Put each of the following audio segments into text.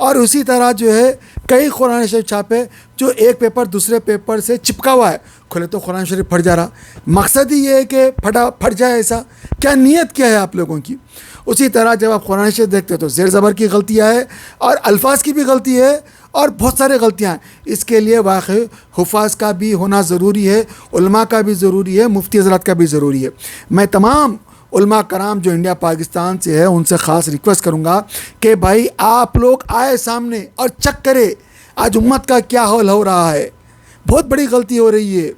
اور اسی طرح جو ہے کئی قرآن شریف چھاپے جو ایک پیپر دوسرے پیپر سے چپکا ہوا ہے، کھولے تو قرآن شریف پھٹ جا رہا. مقصد ہی یہ ہے کہ پھٹ جائے. ایسا کیا نیت کیا ہے آپ لوگوں کی؟ اسی طرح جب آپ قرآن شریف دیکھتے تو زیر زبر کی غلطیاں ہے اور الفاظ کی بھی غلطی ہے اور بہت سارے غلطیاں ہیں. اس کے لیے واقعی حفاظ کا بھی ہونا ضروری ہے، علماء کا بھی ضروری ہے، مفتی حضرات کا بھی ضروری ہے. میں تمام علماء کرام جو انڈیا پاکستان سے ہے ان سے خاص ریکویسٹ کروں گا کہ بھائی آپ لوگ آئے سامنے اور چیک کرے آج امت کا کیا حال ہو رہا ہے. بہت بڑی غلطی ہو رہی ہے.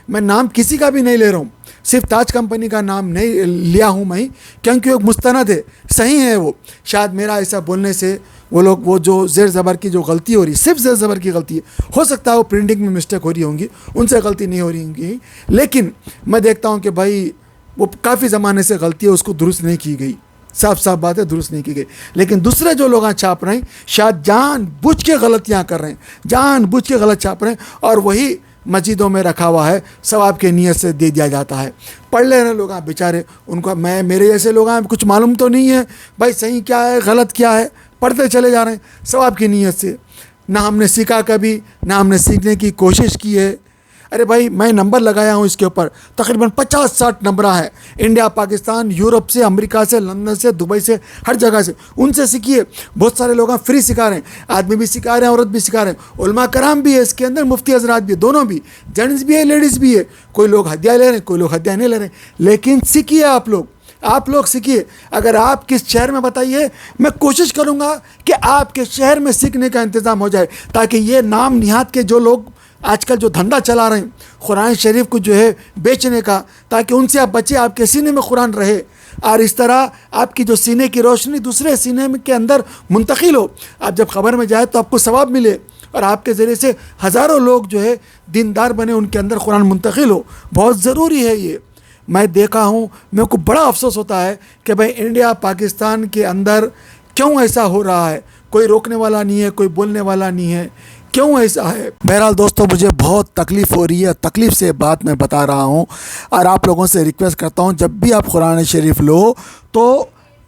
میں نام کسی کا بھی نہیں لے رہا ہوں، صرف تاج کمپنی کا نام نہیں لیا ہوں میں، کیونکہ وہ مستند ہے، صحیح ہے. وہ شاید میرا ایسا بولنے سے وہ جو زیر زبر کی جو غلطی ہو رہی ہے صرف زیر زبر کی غلطی ہے، ہو سکتا ہے وہ پرنٹنگ میں مسٹیک ہو رہی ہوں گی، ان سے غلطی نہیں ہو رہی ہوں گی، لیکن میں دیکھتا ہوں کہ بھائی وہ کافی زمانے سے غلطی ہے، اس کو درست نہیں کی گئی. صاف بات ہے، درست نہیں کی گئی. لیکن دوسرے جو لوگ چھاپ رہے ہیں شاید جان بوجھ کے غلطیاں کر رہے ہیں، جان بوجھ کے غلط چھاپ رہے ہیں، اور وہی مسجدوں میں رکھا ہوا ہے، ثواب کے نیت سے دے دیا جاتا ہے. پڑھ لے رہے لوگ بیچارے، ان کو میرے جیسے لوگ ہیں کچھ معلوم تو نہیں ہے بھائی صحیح کیا ہے غلط کیا ہے، پڑھتے چلے جا رہے ہیں ثواب کی نیت سے. نہ ہم نے سیکھا کبھی، نہ ہم نے سیکھنے کی کوشش کی ہے. ارے بھائی میں نمبر لگایا ہوں اس کے اوپر، تقریباً 50-60 نمبر ہیں، انڈیا، پاکستان، یورپ سے، امریکہ سے، لندن سے، دبئی سے، ہر جگہ سے. ان سے سیکھیے. بہت سارے لوگ فری سکھا رہے ہیں، آدمی بھی سکھا رہے ہیں، عورت بھی سکھا رہے ہیں، علماء کرام بھی ہے اس کے اندر، مفتی حضرات بھی، دونوں بھی، جینٹس بھی ہے لیڈیز بھی ہے. کوئی لوگ ہدیہ لے رہے ہیں، کوئی لوگ ہدیہ نہیں لے رہے ہیں، لیکن سیکھیے آپ لوگ سیکھیے. اگر آپ کس شہر میں بتائیے، میں کوشش کروں گا کہ آپ کے شہر میں سیکھنے کا انتظام ہو جائے، تاکہ یہ نام نہاد کے جو لوگ آج کل جو دھندا چلا رہے ہیں قرآن شریف کو جو ہے بیچنے کا، تاکہ ان سے آپ بچے، آپ کے سینے میں قرآن رہے، اور اس طرح آپ کی جو سینے کی روشنی دوسرے سینے کے اندر منتقل ہو. آپ جب خبر میں جائے تو آپ کو ثواب ملے، اور آپ کے ذریعے سے ہزاروں لوگ جو ہے دیندار بنے، ان کے اندر قرآن منتقل ہو. بہت ضروری ہے یہ. میں دیکھا ہوں، میرے کو بڑا افسوس ہوتا ہے کہ بھائی انڈیا پاکستان کے اندر کیوں ایسا ہو رہا ہے، کوئی روکنے والا نہیں ہے، کوئی بولنے والا نہیں ہے، کیوں ایسا ہے؟ بہرحال دوستو، مجھے بہت تکلیف ہو رہی ہے، تکلیف سے بات میں بتا رہا ہوں، اور آپ لوگوں سے ریکویسٹ کرتا ہوں جب بھی آپ قرآن شریف لو تو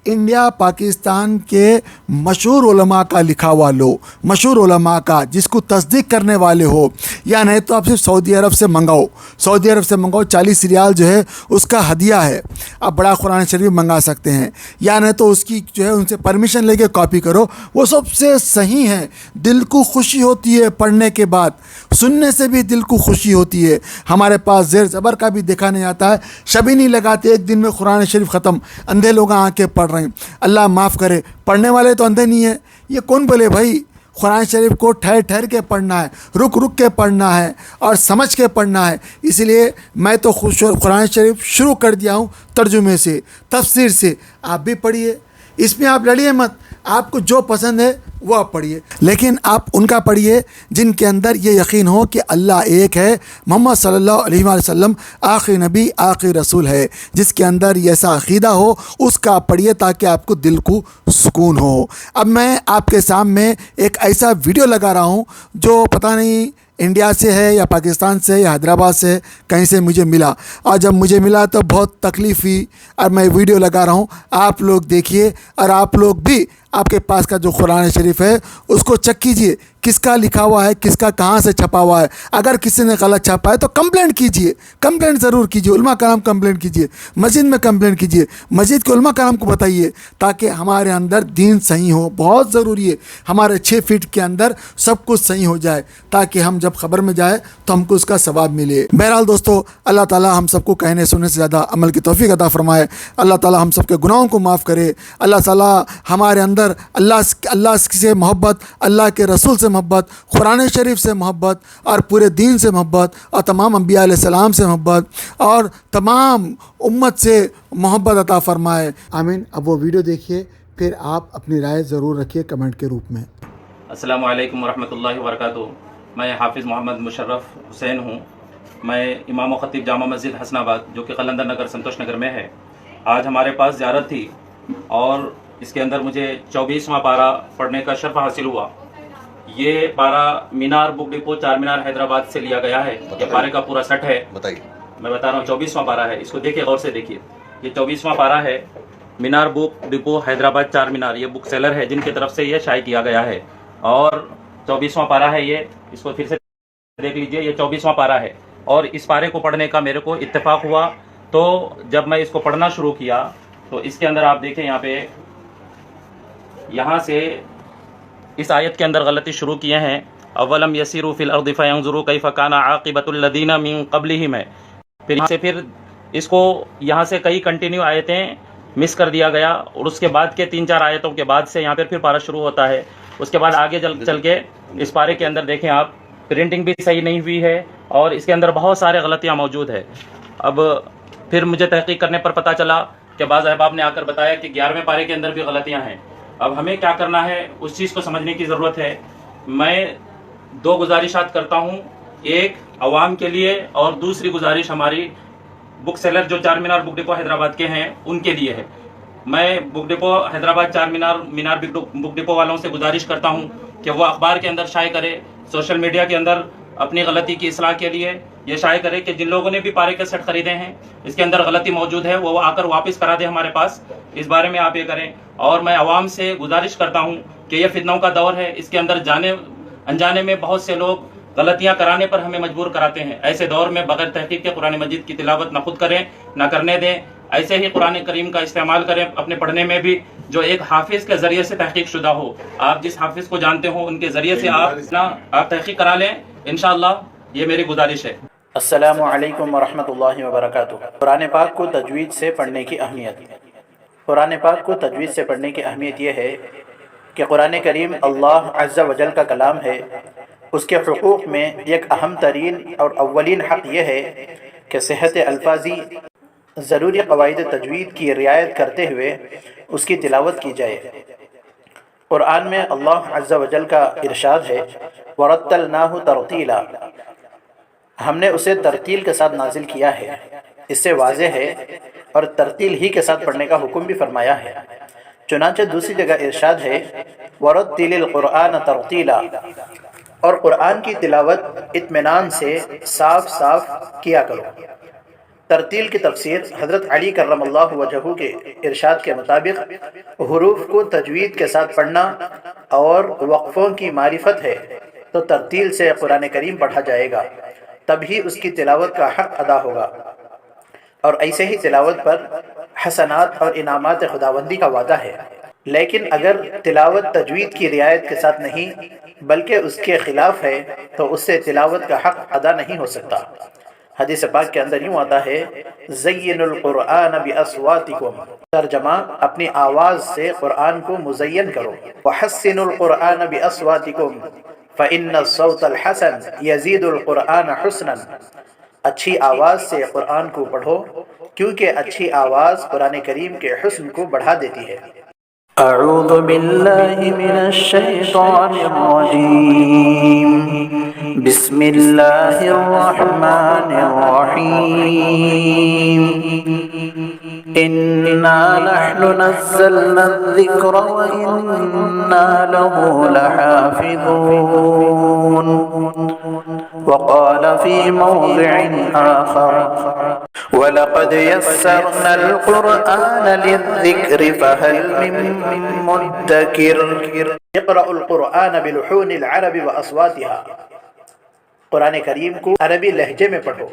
انڈیا پاکستان کے مشہور علماء کا لکھا ہوا لو، مشہور علماء کا، جس کو تصدیق کرنے والے ہو. یا نہیں تو آپ صرف سعودی عرب سے منگاؤ، 40 ریال جو ہے اس کا ہدیہ ہے، آپ بڑا قرآن شریف منگا سکتے ہیں. یا نہیں تو اس کی جو ہے ان سے پرمیشن لے کے کاپی کرو، وہ سب سے صحیح ہے. دل کو خوشی ہوتی ہے پڑھنے کے بعد، سننے سے بھی دل کو خوشی ہوتی ہے. ہمارے پاس زیر زبر کا بھی دیکھا نہیں آتا ہے، شب ہی نہیں لگاتے، ایک دن میں قرآن شریف ختم. اندھے لوگ آ کے پڑھ رہے ہیں، اللہ معاف کرے، پڑھنے والے تو اندھے نہیں ہیں. یہ کون بولے بھائی قرآن شریف کو ٹھہر ٹھہر کے پڑھنا ہے، رک کے پڑھنا ہے، اور سمجھ کے پڑھنا ہے. اس لیے میں تو قرآن شریف شروع کر دیا ہوں ترجمے سے، تفسیر سے. آپ بھی پڑھیے، اس میں آپ لڑیے مت، آپ کو جو پسند ہے وہ آپ پڑھیے، لیکن آپ ان کا پڑھیے جن کے اندر یہ یقین ہو کہ اللہ ایک ہے، محمد صلی اللہ علیہ وسلم آخری نبی، آخری رسول ہے. جس کے اندر یہ ایسا عقیدہ ہو اس کا پڑھیے، تاکہ آپ کو دل کو سکون ہو. اب میں آپ کے سامنے ایک ایسا ویڈیو لگا رہا ہوں جو پتہ نہیں انڈیا سے ہے یا پاکستان سے یا حیدرآباد سے، کہیں سے مجھے ملا، اور جب مجھے ملا تو بہت تکلیف ہوئی، اور میں ویڈیو لگا رہا ہوں. آپ لوگ دیکھیے، اور آپ لوگ بھی آپ کے پاس کا جو قرآن شریف ہے اس کو چیک کیجئے، کس کا لکھا ہوا ہے، کس کا کہاں سے چھپا ہوا ہے. اگر کسی نے غلط چھپا ہے تو کمپلینٹ کیجئے، کمپلینٹ ضرور کیجئے، علماء کرام کمپلینٹ کیجئے، مسجد میں کمپلینٹ کیجئے، مسجد کے علماء کرام کو بتائیے، تاکہ ہمارے اندر دین صحیح ہو. بہت ضروری ہے ہمارے 6 فٹ کے اندر سب کچھ صحیح ہو جائے، تاکہ ہم جب خبر میں جائے تو ہم کو اس کا ثواب ملے. بہرحال دوستو، اللہ تعالی ہم سب کو کہنے سننے سے زیادہ عمل کی توفیق عطا فرمائے. اللہ تعالی ہم سب کے گناہوں کو معاف کرے. اللہ تعالی ہمارے اندر اللہ سے محبت، اللہ کے رسول سے محبت، قرآن شریف سے محبت، اور پورے دین سے محبت، اور تمام انبیاء علیہ السلام سے محبت، اور تمام امت سے محبت عطا فرمائے. آمین. اب وہ ویڈیو دیکھیے، پھر آپ اپنی رائے ضرور رکھیے کمنٹ کے روپ میں. السلام علیکم ورحمۃ اللہ وبرکاتہ. میں حافظ محمد مشرف حسین ہوں. میں امام و خطیب جامع مسجد حسن آباد، جو کہ قلندر نگر سنتوش نگر میں ہے. آج ہمارے پاس زیارت تھی، اور اس کے اندر مجھے 24واں پارہ پڑھنے کا شرف حاصل ہوا. یہ پارہ مینار بک ڈپو، چار مینار حیدرآباد سے لیا گیا ہے. یہ پارے کا پورا سیٹ ہے. میں بتا رہا ہوں 24واں پارہ ہے. اس کو دیکھیے، غور سے دیکھیے. یہ 24واں پارہ ہے. مینار بک ڈپو حیدرآباد، چار مینار. یہ بک سیلر ہے جن کی طرف سے یہ شائع کیا گیا ہے. اور 24واں پارہ ہے یہ، اس کو پھر سے دیکھ لیجئے، یہ 24واں پارہ ہے، اور اس پارے کو پڑھنے کا میرے کو اتفاق ہوا۔ تو جب میں اس کو پڑھنا شروع کیا تو اس کے اندر آپ دیکھیں یہاں پہ، یہاں سے اس آیت کے اندر غلطی شروع کیے ہیں، اولم یسیروا فی الارض فینظروا کیف کان عاقبۃ الذین من قبلہم ہے، پھر یہاں سے پھر اس کو یہاں سے کئی کنٹینیو آیتیں مس کر دیا گیا، اور اس کے بعد کے 3-4 آیتوں کے بعد سے یہاں پھر پارہ شروع ہوتا ہے۔ اس کے بعد آگے چل کے اس پارے کے اندر دیکھیں آپ، پرنٹنگ بھی صحیح نہیں ہوئی ہے اور اس کے اندر بہت سارے غلطیاں موجود ہے۔ اب پھر مجھے تحقیق کرنے پر پتہ چلا کہ بعض احباب نے آ کر بتایا کہ 11ویں پارے کے اندر بھی غلطیاں ہیں۔ اب ہمیں کیا کرنا ہے، اس چیز کو سمجھنے کی ضرورت ہے۔ میں 2 گزارشات کرتا ہوں، ایک عوام کے لیے اور دوسری گزارش ہماری بک سیلر جو چار مینار بک ڈپو حیدرآباد کے ہیں ان کے لیے ہے۔ میں بک ڈپو حیدرآباد چار مینار بک ڈپو والوں سے گزارش کرتا ہوں کہ وہ اخبار کے اندر شائع کرے، سوشل میڈیا کے اندر اپنی غلطی کی اصلاح کے لیے یہ شائع کرے کہ جن لوگوں نے بھی پارے کے سیٹ خریدے ہیں اس کے اندر غلطی موجود ہے وہ آ کر واپس کرا دے ہمارے پاس، اس بارے میں آپ یہ کریں۔ اور میں عوام سے گزارش کرتا ہوں کہ یہ فتنوں کا دور ہے، اس کے اندر جانے انجانے میں بہت سے لوگ غلطیاں کرانے پر ہمیں مجبور کراتے ہیں۔ ایسے دور میں بغیر تحقیق کے قرآن مجید کی تلاوت نہ خود کریں نہ کرنے دیں، ایسے ہی قرآن کریم کا استعمال کریں اپنے پڑھنے میں بھی، جو ایک حافظ کے ذریعے سے تحقیق شدہ ہو۔ آپ جس حافظ کو جانتے ہو ان کے ذریعے سے آپ تحقیق کرا لیں انشاءاللہ، یہ میری گزارش ہے۔ السلام علیکم ورحمۃ اللہ وبرکاتہ۔ قرآن پاک کو تجوید سے پڑھنے کی اہمیت۔ قرآن پاک کو تجوید سے پڑھنے کی اہمیت یہ ہے کہ قرآن کریم اللہ عز و جل کا کلام ہے، اس کے حقوق میں ایک اہم ترین اور اولین حق یہ ہے کہ صحت الفاظی ضروری قواعد تجوید کی رعایت کرتے ہوئے اس کی تلاوت کی جائے۔ قرآن میں اللہ عز و جل کا ارشاد ہے وَرَتَّلْنَاهُ تَرْتِيلًا، ہم نے اسے ترتیل کے ساتھ نازل کیا ہے۔ اس سے واضح ہے اور ترتیل ہی کے ساتھ پڑھنے کا حکم بھی فرمایا ہے۔ چنانچہ دوسری جگہ ارشاد ہے وَرَتِّلِ الْقُرْآنَ تَرْتِيلًا، اور قرآن کی تلاوت اطمینان سے صاف صاف کیا کرو۔ ترتیل کی تفسیر حضرت علی کرم اللہ وجہہ کے ارشاد کے مطابق حروف کو تجوید کے ساتھ پڑھنا اور وقفوں کی معرفت ہے، تو ترتیل سے قرآن کریم پڑھا جائے گا، تبھی اس کی تلاوت کا حق ادا ہوگا، اور ایسے ہی تلاوت پر حسنات اور انعامات خداوندی کا وعدہ ہے۔ لیکن اگر تلاوت تجوید کی رعایت کے ساتھ نہیں بلکہ اس کے خلاف ہے تو اس سے تلاوت کا حق ادا نہیں ہو سکتا۔ حدیث پاک کے اندر یوں آتا ہے زین القرآن باصواتکم، ترجمہ اپنی آواز سے قرآن کو مزین کرو۔ وحسن القرآن باصواتکم فإن الصوت الحسن یزید القرآن حسنا، اچھی آواز سے قرآن کو پڑھو کیونکہ اچھی آواز قرآن کریم کے حسن کو بڑھا دیتی ہے۔ اعوذ باللہ من الشیطان الرجیم، بسم اللہ الرحمن الرحیم، انا نحن نزلنا الذکر وانا له لحافظون، وقال في موضع آخر وَلَقَدْ يَسَّرْنَا الْقُرْآنَ لِلذِّكْرِ فَهَلْ مِن مُدَّكِرٍ۔ اقرأوا القرآن بلحون العرب وأصواتها، قرآن کریم کو عربی لہجے میں پڑھو۔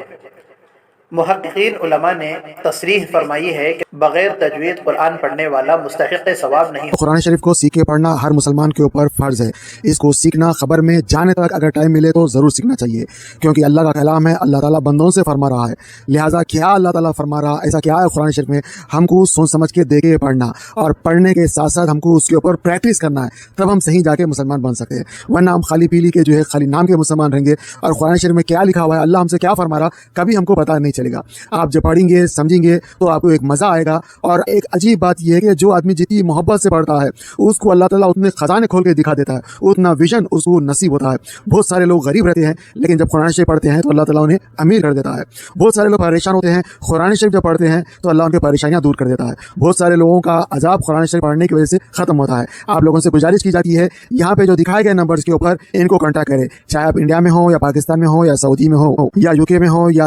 محققین علماء نے تصریح فرمائی ہے کہ بغیر تجوید قرآن پڑھنے والا مستحق ثواب نہیں۔ قرآن شریف کو سیکھ کے پڑھنا ہر مسلمان کے اوپر فرض ہے۔ اس کو سیکھنا خبر میں جانے تک اگر ٹائم ملے تو ضرور سیکھنا چاہیے، کیونکہ اللہ کا کلام ہے، اللہ تعالیٰ بندوں سے فرما رہا ہے، لہٰذا کیا اللہ تعالیٰ فرما رہا ایسا کیا ہے قرآن شریف میں، ہم کو سوچ سمجھ کے دیکھ کے پڑھنا، اور پڑھنے کے ساتھ ساتھ ہم کو اس کے اوپر پریکٹس کرنا ہے، تب ہم صحیح جا کے مسلمان بن سکتے ہیں، ورنہ ہم خالی پیلی کے جو ہے خالی نام کے مسلمان رہیں گے، اور قرآن شریف میں کیا لکھا ہوا ہے، اللہ ہم سے کیا فرما رہا کبھی ہم کو پتہ نہیں چلے گا۔ آپ جب پڑھیں گے سمجھیں گے تو آپ کو ایک مزہ آئے گا۔ اور ایک عجیب بات یہ ہے کہ جو آدمی جتنی محبت سے پڑھتا ہے اس کو اللہ تعالیٰ اتنے خزانے کھول کے دکھا دیتا ہے، اتنا ویژن اس کو نصیب ہوتا ہے۔ بہت سارے لوگ غریب رہتے ہیں لیکن جب قرآن شریف پڑھتے ہیں تو اللہ تعالیٰ انہیں امیر کر دیتا ہے۔ بہت سارے لوگ پریشان ہوتے ہیں، قرآن شریف جب پڑھتے ہیں تو اللہ ان کی پریشانیاں دور کر دیتا ہے۔ بہت سارے لوگوں کا عذاب قرآن شریف پڑھنے کی وجہ سے ختم ہوتا ہے۔ آپ لوگوں سے گزارش کی جاتی ہے یہاں پہ جو دکھائے گئے نمبرز کے اوپر ان کو کانٹیکٹ کریں، چاہے آپ انڈیا میں ہو یا پاکستان میں ہو یا سعودی میں ہو یا UK میں ہو یا